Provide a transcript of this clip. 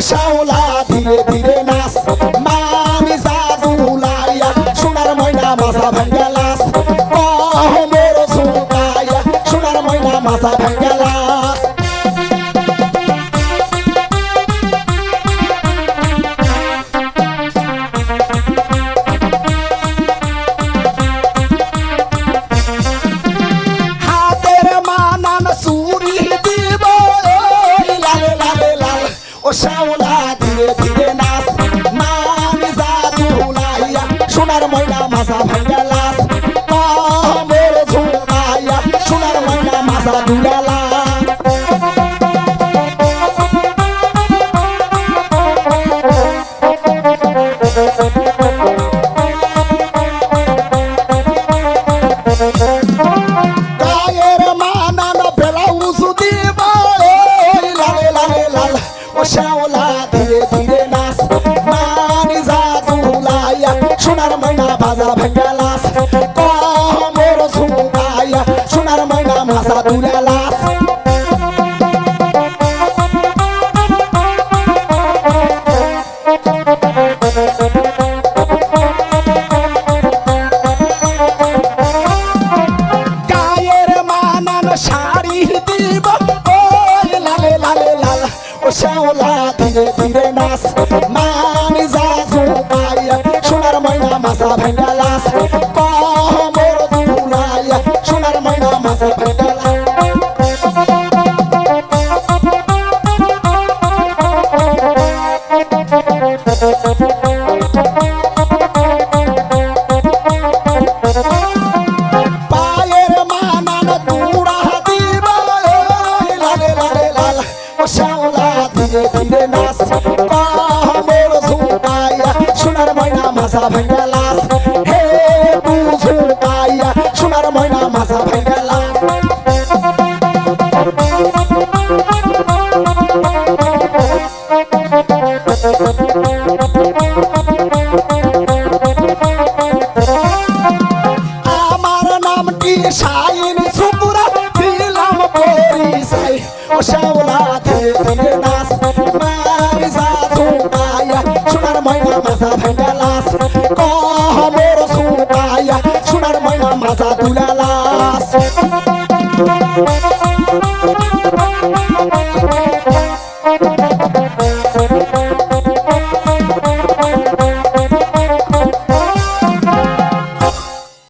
শাওলা ধীরে ধীরে নাচ মামি জাদুলাইয়া সোনার ময়না মাথা ভাঙ্গা লাস মোর সুতাইয়া সোনার ময়না মাথা ভাঙ্গা লাস হাতের মানান চুরি দিব লাল লাল লাল ও শাওলা ধীরে ধীরে নাচ মামি জাদুলাইয়া সোনার ময়না মাথা ভাঙ্গা লাস মোর সুতাইয়া সোনার ময়না মাথা ভাঙ্গা লাস গায়ের মানান ব্লাউজ দিব লাল লাল লাল ও শাওলা ধীরে ধীরে নাচ মামি জাদুলাইয়া সোনার ময়না বাজা ভাঙ্গা লাস মোর সুতাইয়া সোনার ময়না মাথা তুলে লাস গায়ের মানান শাড়ি দিব লাল লাল লাল ও শাওলা ধীরে ধীরে নাচ মামি জাদুলাইয়া সোনার ময়না মাথা ভাঙ্গা লাস মোর দুলাইয়া সোনার ময়না মাথা ভাঙ্গা লাস পায়ের মানান তুড়া দিব লাল লাল লাল ও শাওলা ধীরে ধীরে নাচ মোর সুতাইয়া সোনার ময়না মাথা ভাঙ্গা লাস